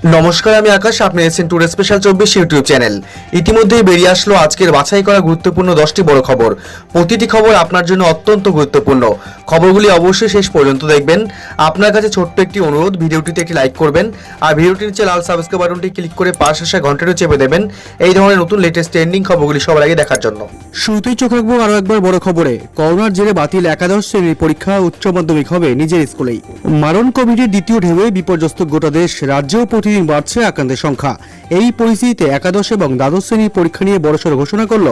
নমস্কার, আমি আকাশ। আপনি আছেন টুডে স্পেশাল 24 ইউটিউব চ্যানেল। ইতিমধ্যেই বেরিয়ে আসলো আজকের বাছাই করা গুরুত্বপূর্ণ 10টি বড় খবর। প্রতিটি খবর আপনার জন্য অত্যন্ত গুরুত্বপূর্ণ। খবরগুলি অবশ্যই শেষ পর্যন্ত দেখবেন। আপনার কাছে ছোট্ট একটি অনুরোধ, ভিডিওটিতে একটি লাইক করবেন আর ভিডিওটির নিচে লাল সাবস্ক্রাইব বাটনটি ক্লিক করে পাশে আসা ঘন্টাটিও চেপে দেবেন এই ধরনের নতুন লেটেস্ট ট্রেন্ডিং খবরগুলি সবার আগে দেখার জন্য। শুরুতেই চোখ রাখবো আরো একবার বড় খবরে। করোনার জেরে বাতিল একাদশ শ্রেণীর পরীক্ষা, উচ্চ মাধ্যমিক হবে নিজের স্কুলেই। মারণ কোভিডের দ্বিতীয় ঢেউয়ে বিপর্যস্ত গোটা দেশ, রাজ্যেও প্রতিদিন বাড়ছে আক্রান্তের সংখ্যা। এই পরিস্থিতিতে একাদশ এবং দ্বাদশ শ্রেণীর পরীক্ষা নিয়ে বড়সড় ঘোষণা করল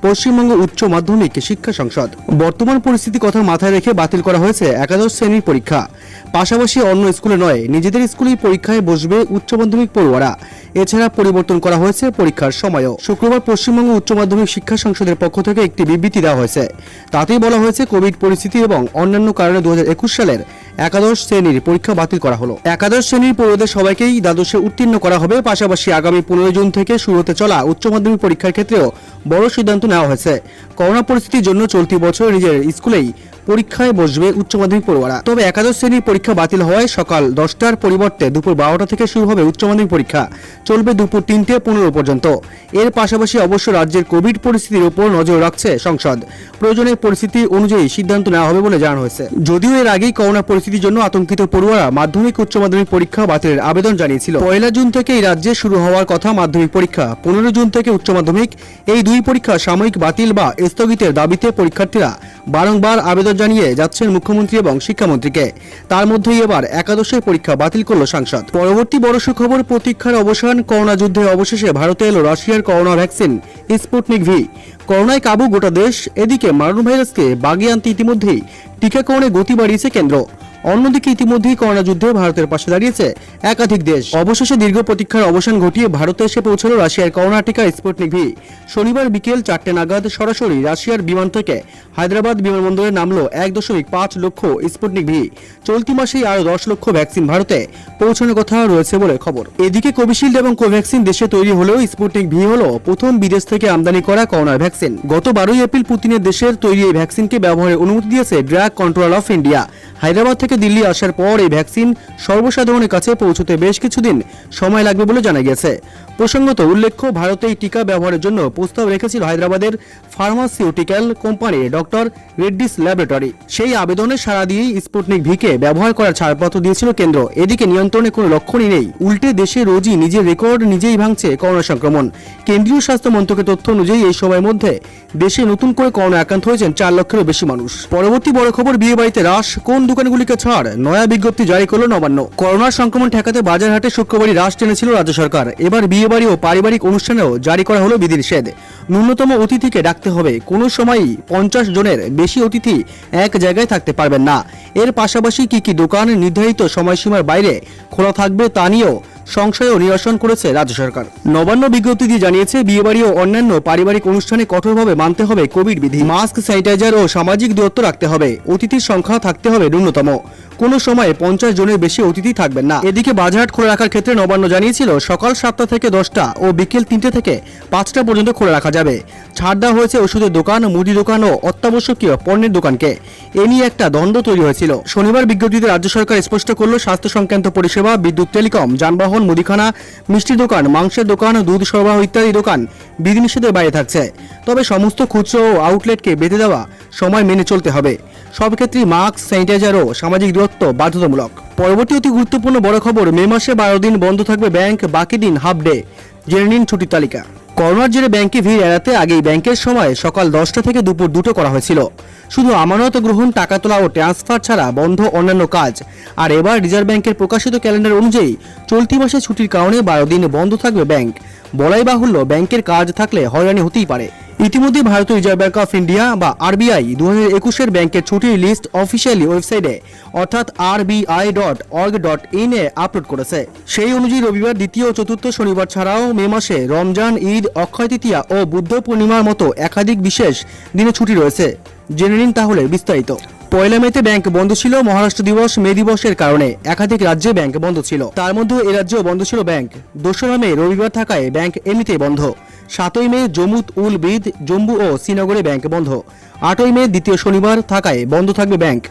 পশ্চিমবঙ্গ উচ্চ মাধ্যমিক শিক্ষা সংসদ। বর্তমান পরিস্থিতি কথা মাথায় রেখে বাতিল করা হয়েছে একাদশ শ্রেণীর পরীক্ষা। পাশাপাশি অন্য স্কুলে নয়, নিজেদের স্কুলেই পরীক্ষায় বসবে উচ্চ মাধ্যমিক পড়ুয়ারা। এছাড়া পরিবর্তন করা হয়েছে পরীক্ষার সময়ও। শুক্রবার পশ্চিমবঙ্গ উচ্চ মাধ্যমিক শিক্ষা সংসদের পক্ষ থেকে একটি বিবৃতি দেওয়া হয়েছে। তাতেই বলা হয়েছে, কোভিড পরিস্থিতি এবং অন্যান্য কারণে 2021 সালের একাদশ শ্রেণীর পরীক্ষা বাতিল করা হলো। একাদশ শ্রেণীর পড়ুয়াদের সবাইকেই দ্বাদশে উত্তীর্ণ করা হবে। পাশাপাশি আগামী 15 জুন থেকে শুরু হতে চলা উচ্চ মাধ্যমিক পরীক্ষার ক্ষেত্রেও বড় সিদ্ধান্ত নেওয়া হয়েছে। করোনা পরিস্থিতির জন্য চলতি বছর নিজের স্কুলেই পরীক্ষায় বসবে উচ্চ মাধ্যমিক পড়ুয়ারা। তবে একাদশ শ্রেণীর পরীক্ষা বাতিল হওয়ায় সকাল 10টার পরিবর্তে দুপুর 12টা থেকে শুরু হবে উচ্চ মাধ্যমিক পরীক্ষা, চলবে দুপুর 3:15 পর্যন্ত। এর পাশাপাশি অবশ্য রাজ্যের কোভিড পরিস্থিতির উপর নজর রাখছে সংসদ। প্রয়োজনে পরিস্থিতি অনুযায়ী সিদ্ধান্ত নেওয়া হবে বলে জানানো হয়েছে। যদিও এর আগেই করোনা পরিস্থিতির জন্য আতঙ্কিত পড়ুয়ারা মাধ্যমিক উচ্চ মাধ্যমিক পরীক্ষা বাতিলের আবেদন জানিয়েছিল। 1 জুন থেকে এই রাজ্যে শুরু হওয়ার কথা মাধ্যমিক পরীক্ষা, 15 জুন থেকে উচ্চ মাধ্যমিক। এই দুই পরীক্ষা সাময়িক বাতিল বা স্থগিতের দাবিতে পরীক্ষার্থীরা বারংবার আবেদন জানিয়ে যাচ্ছেন মুখ্যমন্ত্রী এবং শিক্ষামন্ত্রীকে। তার মধ্যেই এবার একাদশের পরীক্ষা বাতিল করল সংসদ। পরবর্তী বড় সুখবর, প্রতীক্ষার অবসান। করোনা যুদ্ধে অবশেষে ভারতে এলো রাশিয়ার করোনা ভ্যাকসিন স্পুটনিক ভি। করোনায় কাবু গোটা দেশ। এদিকে মারণ ভাইরাসকে বাগিয়ে আনতে ইতিমধ্যেই টিকাকরণে গতি বাড়িয়েছে কেন্দ্র। অন্যদিকে ইতিমধ্যেই করোনা যুদ্ধে ভারতের পাশে দাঁড়িয়েছে একাধিক দেশ। অবশেষে দীর্ঘ প্রতীক্ষার অবসান ঘটিয়ে ভারতে এসে পৌঁছলো রাশিয়ার করোনা টিকা স্পুটনিক ভি। শনিবার বিকেল 4টে নাগাদ সরাসরি রাশিয়ার বিমান থেকে হায়দ্রাবাদ বিমানবন্দরে নামলো 1.5 লক্ষ স্পুটনিক ভি। চলতি মাসেই আরো 10 লক্ষ ভ্যাকসিন ভারতে পৌঁছানোর কথা রয়েছে বলে খবর। এদিকে কোভিশিল্ড এবং কোভ্যাক্সিন দেশে তৈরি হলেও স্পুটনিক ভি হলো প্রথম বিদেশ থেকে আমদানি করা করোনার ভ্যাকসিন। গত 12 এপ্রিল পুতিনের দেশের তৈরি এই ভ্যাকসিনকে ব্যবহারের অনুমতি দিয়েছে drug control of India. Hyderabad থেকে দিল্লি আসার পর এই ভ্যাকসিন সর্বসাধারণের কাছে পৌঁছতে বেশ কিছুদিন সময় লাগবে বলে জানা গেছে। প্রসঙ্গত উল্লেখ্য, ভারতে এই টিকা ব্যবহারের জন্য প্রস্তাব রেখেছিল হায়দ্রাবাদের pharmaceutical company doctor Reddy's laboratory. সেই আবেদনে সাড়া দিয়েই স্পুটনিক ভিকে ব্যবহার করার ছাড়পত্র দিয়েছিল কেন্দ্র। এদিকে নিয়ন্ত্রণে কোনো লক্ষণই নেই, উল্টে দেশে রোজই নিজের রেকর্ড নিজেই ভাঙছে করোনা সংক্রমণ। কেন্দ্রীয় স্বাস্থ্য মন্ত্রকের তথ্য অনুযায়ী এই সময়ের মধ্যে দেশে নতুন করে করোনা আক্রান্ত হয়েছেন 4 লক্ষেরও বেশি মানুষ। পরবর্তী বড় খবর, বিয়ে বাড়িতে হ্রাস, কোন দোকানগুলিকে ছাড়, নয়া বিজ্ঞপ্তি জারি করলো নবান্ন। করোনার সংক্রমণ ঠেকাতে বাজারহাটে শুক্রবারই হ্রাস টেনেছিল রাজ্য সরকার। এবার বিয়ে বাড়ি ও পারিবারিক অনুষ্ঠানেও জারি করা হলো বিধিনিষেধ। ন্যূনতম অতিথিকে ডাকতে হবে, কোনো সময়ই 50 জনের বেশি অতিথি এক জায়গায় থাকতে পারবেন না। এর পাশাপাশি কি কি দোকান নির্ধারিত সময়সীমার বাইরে খোলা থাকবে তা নিয়েও সংশয়ও নিরসন করেছে রাজ্য সরকার। নবান্ন বিজ্ঞপ্তি দিয়ে জানিয়েছে, বিয়েবাড়ি ও অন্যান্য পারিবারিক অনুষ্ঠানে কঠোরভাবে মানতে হবে কোভিড বিধি। মাস্ক, স্যানিটাইজার ও সামাজিক দূরত্ব রাখতে হবে। অতিথির সংখ্যা থাকতে হবে ন্যূনতম, কোনো সময় 50 জনের বেশি অতিথি থাকবেন না। এদিকে বাজারহাট খোলা রাখার ক্ষেত্রে নবান্ন জানিয়েছিল, সকাল 7টা থেকে 10টা ও বিকেল 3টে থেকে 5টা পর্যন্ত খোলা রাখা যাবে। ছাড় দেওয়া হয়েছে ওষুধের দোকান, মুদি দোকান ও অত্যাবশ্যকীয় পণ্যের দোকানকে। এ নিয়ে একটা দ্বন্দ্ব তৈরি হয়েছিল। শনিবার বিজ্ঞপ্তিতে রাজ্য সরকার স্পষ্ট করল, স্বাস্থ্য সংক্রান্ত পরিষেবা, বিদ্যুৎ, টেলিকম, যানবাহন, মুদিখানা, মিষ্টির দোকান, মাংসের দোকান, দুধ সরবরাহ ইত্যাদি দোকান বিধিনিষেধের বাইরে থাকছে। তবে সমস্ত খুচরো ও আউটলেটকে বেঁধে দেওয়া সময় মেনে চলতে হবে। সব ক্ষেত্রেই মাস্ক, স্যানিটাইজার ও সামাজিক দূরত্ব বাধ্যতামূলক। পরবর্তী অতি গুরুত্বপূর্ণ বড় খবর, মে মাসে 12 দিন বন্ধ থাকবে ব্যাংক, বাকি দিন হাফ ডে। জেনে নিন ছুটির তালিকা। করোনার জেরে ব্যাংকে ভিড় এড়াতে আগেই ব্যাংকের সময় সকাল 10টা থেকে দুপুর 2টো করা হয়েছিল। শুধু আমানত গ্রহণ, টাকা তোলা ও ট্রান্সফার ছাড়া বন্ধ অন্যান্য কাজ। আর এবার রিজার্ভ ব্যাংকের প্রকাশিত ক্যালেন্ডার অনুযায়ী চলতি মাসে ছুটির কারণে 12 দিন বন্ধ থাকবে ব্যাংক। বলাই বাহুল্য, ব্যাংকের কাজ থাকলে হয়রানি হতেই পারে। ইতিমধ্যে ভারতীয় রিজার্ভ ব্যাংক অফ ইন্ডিয়া বা আরবিআই 2021 ব্যাংকের ছুটির লিস্ট অফিসিয়ালি ওয়েবসাইটে অর্থাৎ rbi.org.in এ আপলোড করেছে। সেই অনুযায়ী রবিবার, দ্বিতীয় ও চতুর্থ শনিবার ছাড়াও মে মাসে রমজান, ঈদ, অক্ষয় তৃতীয়া ও বুদ্ধ পূর্ণিমার মতো একাধিক বিশেষ দিনে ছুটি রয়েছে। জেনে নিন তাহলে বিস্তারিত। পয়লা মেতে ব্যাংক বন্ধ ছিল মহারাষ্ট্র দিবস, মে দিবসের কারণে একাধিক রাজ্যে ব্যাংক বন্ধ ছিল। তার মধ্যে এ রাজ্যেও বন্ধ ছিল ব্যাংক। 2রা মে রবিবার থাকায় ব্যাংক এমনিতেই বন্ধ। 7ই মে জম্মু উল বিদ, জম্মু ও শ্রীনগরে ব্যাংক বন্ধ। 8ই মে দ্বিতীয় শনিবার থাকায় বন্ধ থাকবে ব্যাংক।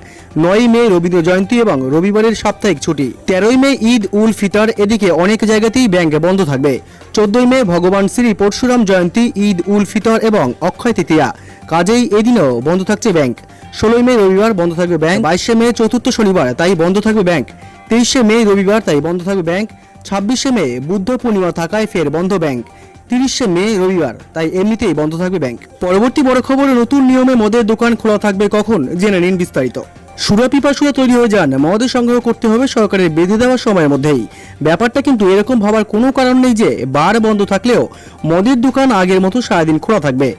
9ই মে রবীন্দ্র জয়ন্তী এবং রবিবারের সাপ্তাহিক ছুটি। 13ই মে ঈদ উল ফিতর, এদিকে অনেক জায়গাতেই ব্যাংক বন্ধ থাকবে। 14ই মে ভগবান শ্রী পরশুরাম জয়ন্তী, ঈদ উল ফিতর এবং অক্ষয় তৃতীয়া, কাজেই এদিনও বন্ধ থাকছে ব্যাংক। 16ই মে রবিবার বন্ধ থাকবে ব্যাংক। 22শে মে চতুর্থ শনিবার, তাই বন্ধ থাকবে ব্যাংক। 23শে মে রবিবার, তাই বন্ধ থাকবে ব্যাংক। 26শে মে বুদ্ধ পূর্ণিমা থাকায় ফের বন্ধ ব্যাংক। 30শে মে রবিবার, তাই এমনিতেই বন্ধ থাকবে ব্যাংক। পরবর্তী বড় খবর, নতুন নিয়মে মদের দোকান খোলা থাকবে কখন, জেনে নিন বিস্তারিত। সুরাপিপাসুরা তৈরি হয়ে যান, মদ সংগ্রহ করতে হবে সরকারের বেঁধে দেওয়ার সময়ের মধ্যেই। ব্যাপারটা কিন্তু এরকম ভাবার কোনো কারণ নেই যে বার বন্ধ থাকলেও মদের দোকান আগের মতো সারাদিন খোলা থাকবে।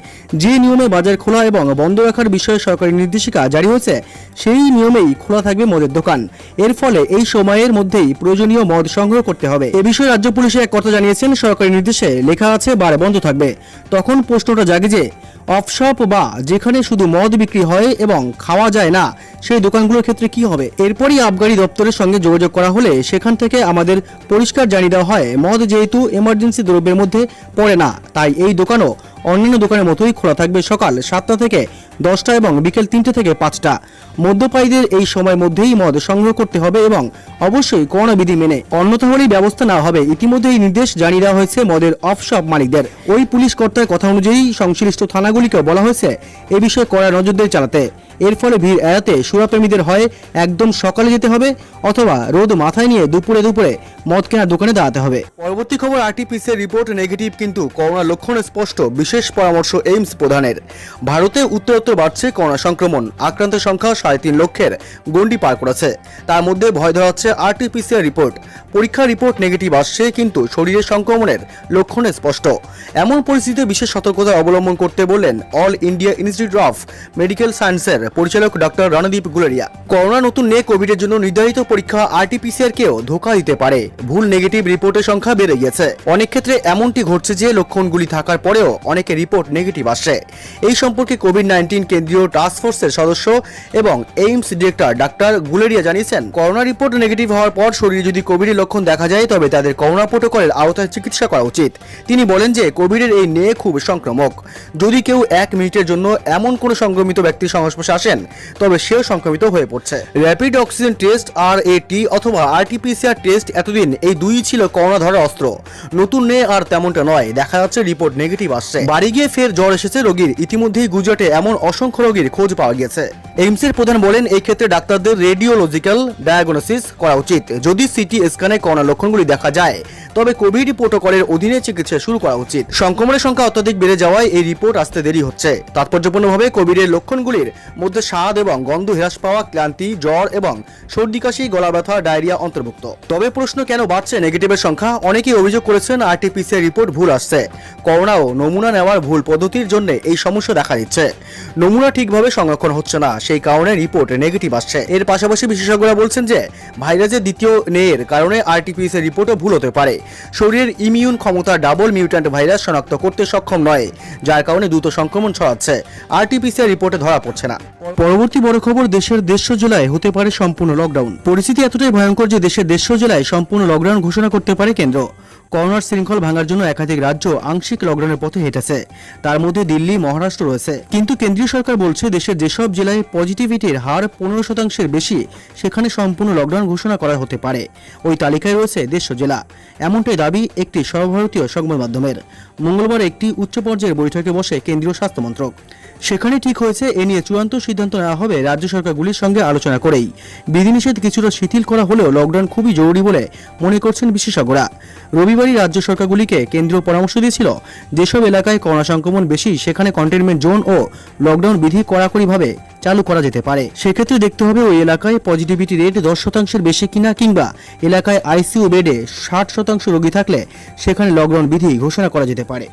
যে নিয়মে বাজার খোলা এবং বন্ধ রাখার বিষয়ে সরকারি নির্দেশিকা জারি হয়েছে, সেই নিয়মেই খোলা থাকবে মদের দোকান। এর ফলে এই সময়ের মধ্যেই প্রয়োজনীয় মদ সংগ্রহ করতে হবে। এ বিষয়ে রাজ্য পুলিশের এক কর্তা জানিয়েছেন, সরকারি নির্দেশে লেখা আছে বার বন্ধ থাকবে। তখন প্রশ্নটা জাগে যে অফশপ বা যেখানে শুধু মদ বিক্রি হয় এবং খাওয়া যায় না, সেই দোকানগুলোর ক্ষেত্রে কি হবে। এরপরই আবগারি দপ্তরের সঙ্গে যোগাযোগ করা হলে সেখান থেকে আমাদের পরিষ্কার জানিয়ে দেওয়া হয়, মদ যেহেতু এমার্জেন্সি দ্রব্যের মধ্যে পড়ে না, তাই এই দোকানও অন্যান্য দোকানের মতোই খোলা থাকবে সকাল 7টা থেকে 10টা এবং বিকেল 3টে থেকে 5টা। মদ্যপায়ীদের এই সময়ের মধ্যেই মদ সংগ্রহ করতে হবে এবং অবশ্যই করোনা বিধি মেনে, অন্যথা হলেই ব্যবস্থা নেওয়া হবে। ইতিমধ্যেই নির্দেশ জানিয়ে দেওয়া হয়েছে মদের অফশপ মালিকদের। ওই পুলিশ কর্তার কথা অনুযায়ী সংশ্লিষ্ট থানাগুলিকেও বলা হয়েছে এ বিষয়ে কড়া নজরদারি চালাতে। এর ফলে ভিড় এড়াতে সুরাপ্রেমীদের হয় একদম সকালে যেতে হবে অথবা রোদ মাথায় নিয়ে দুপুরে দুপুরে মদ কেনার দোকানে দাঁড়াতে হবে। পরবর্তী খবর, আরটিপিসিআর রিপোর্ট নেগেটিভ কিন্তু করোনা লক্ষণ স্পষ্ট, বিশেষ পরামর্শ এইমস প্রধানের। ভারতে উত্তরোত্তর বাড়ছে করোনা সংক্রমণ, আক্রান্তের সংখ্যা 3.5 লক্ষের গণ্ডি পার করেছে। তার মধ্যে ভয় ধরা হচ্ছে আরটিপিসিআর রিপোর্ট। পরীক্ষার রিপোর্ট নেগেটিভ আসছে কিন্তু শরীরে সংক্রমণের লক্ষণ স্পষ্ট। এমন পরিস্থিতিতে বিশেষ সতর্কতা অবলম্বন করতে বললেন all India institute of medical সায়েন্সের পরিচালক ডক্টর রণদীপ গুলেরিয়া। করোনা নতুন নিয়ে কোভিডের জন্য নির্ধারিত পরীক্ষা আরটিপিসিআর কেও ধোঁকা দিতে পারে। ভুল নেগেটিভ রিপোর্টের সংখ্যা বেড়ে গেছে। অনেক ক্ষেত্রে এমনটি ঘটছে যে লক্ষণগুলি থাকার পরেও অনেকে রিপোর্ট নেগেটিভ আসছে। এই সম্পর্কে কোভিড-19 কেন্দ্রীয় টাস্ক ফোর্সের সদস্য এবং এইমস ডিরেক্টর ডাক্তার গুলেরিয়া জানিয়েছেন, করোনা রিপোর্ট নেগেটিভ হওয়ার পর শরীরে যদি কোভিডের লক্ষণ দেখা যায় তবে তাদের করোনা প্রোটোকলের আওতায় চিকিৎসা করা উচিত। তিনি বলেন যে কোভিডের এই নে খুব সংক্রামক। যদি কেউ 1 মিনিটের জন্য এমন কোনো সংক্রমিত ব্যক্তির সংস্পর্শে আসেন তবে সেও সংক্রমিত হয়ে পড়ছে। র্যাপিড অক্সিজেন টেস্ট আরএটি অথবা আরটিপিসিআর টেস্ট, এতদিন এই দুই ছিল করোনা ধরার অস্ত্র। নতুন নে আর তেমনটা নয়, দেখা যাচ্ছে রিপোর্ট নেগেটিভ আসছে। বাড়ি গিয়ে ফের জ্বর এসেছে রোগীর। ইতিমধ্যেই গুজরাটে এমন অসংখ্য রোগীর খোঁজ পাওয়া গেছে। এইমসের প্রধান বলেন, এই ক্ষেত্রে ডাক্তারদের রেডিওলজিক্যাল ডায়াগনোসিস করা উচিত। যদি সিটি স্ক্যানে করোনা লক্ষণগুলি দেখা যায় তবে কোভিড প্রোটোকলের অধীনে চিকিৎসা শুরু করা উচিত। সংক্রমণের সংখ্যা অত্যাধিক বেড়ে যাওয়ায় এই রিপোর্ট আসতে দেরি হচ্ছে। তাৎপর্যপূর্ণভাবে কোভিডের লক্ষণগুলির মধ্যে স্বাদ এবং গন্ধ হ্রাস পাওয়া, ক্লান্তি, জ্বর এবং সর্দি কাশি, গলা ব্যথা, ডায়রিয়া অন্তর্ভুক্ত। তবে প্রশ্ন, কেন বাড়ছে নেগেটিভের সংখ্যা? অনেকেই অভিযোগ করেছেন আরটিপিসিআর রিপোর্ট ভুল আসছে। করোনা ও নমুনা নেওয়ার ভুল পদ্ধতির জন্য এই সমস্যা দেখা দিচ্ছে। নমুনা ঠিকভাবে সংরক্ষণ হচ্ছে না, সেই কারণে রিপোর্ট নেগেটিভ আসছে। এর পাশাপাশি বিশেষজ্ঞরা বলছেন যে ভাইরাসের দ্বিতীয় নের কারণে আরটিপিসিআর রিপোর্টও ভুল হতে পারে। শরীরের ইমিউন ক্ষমতা ডাবল মিউট্যান্ট ভাইরাস শনাক্ত করতে সক্ষম নয়, যার কারণে দ্রুত সংক্রমণ ছড়াচ্ছে। আরটিপিসিআর রিপোর্টে ধরা পড়ছে না। পরবর্তী বড় খবর, দেশের 150 জেলায় হতে পারে সম্পূর্ণ লকডাউন। পরিস্থিতি এতটাই ভয়ঙ্কর যে দেশের 150 জেলায় সম্পূর্ণ লকডাউন ঘোষণা করতে পারে কেন্দ্র। করোনার শৃঙ্খল ভাঙার জন্য একাধিক রাজ্য আংশিক লকডাউনের পথে হেঁটেছে, তার মধ্যে দিল্লি, মহারাষ্ট্র রয়েছে। কিন্তু কেন্দ্রীয় সরকার বলছে দেশের যেসব জেলায় পজিটিভিটির হার 15% বেশি, সেখানে সম্পূর্ণ লকডাউন ঘোষণা করা হতে পারে। ওই তালিকায় রয়েছে 150 জেলা। এমনটাই দাবি একটি সর্বভারতীয় সংবাদ মাধ্যমের। মঙ্গলবার একটি উচ্চ পর্যায়ের বৈঠকে বসে কেন্দ্রীয় স্বাস্থ্য মন্ত্রক। সেখানে ঠিক হয়েছে এ নিয়ে চূড়ান্ত সিদ্ধান্ত নেওয়া হবে রাজ্য সরকারগুলির সঙ্গে আলোচনা করেই। বিধিনিষেধ কিছুটা শিথিল করা হলেও লকডাউন খুবই জরুরি বলে মনে করছেন বিশেষজ্ঞরা। রবিবারই রাজ্য সরকারগুলিকে কেন্দ্র পরামর্শ দিয়েছিল, যেসব এলাকায় করোনা সংক্রমণ বেশি সেখানে কন্টেইনমেন্ট জোন ও লকডাউন বিধি কড়াকড়িভাবে চালু করা যেতে পারে। সেক্ষেত্রে দেখতে হবে ওই এলাকায় পজিটিভিটি রেট 10% বেশি কিনা, কিংবা এলাকায় আইসিইউ বেডে 60% রোগী থাকলে সেখানে লকডাউন বিধি ঘোষণা করা যেতে পারে।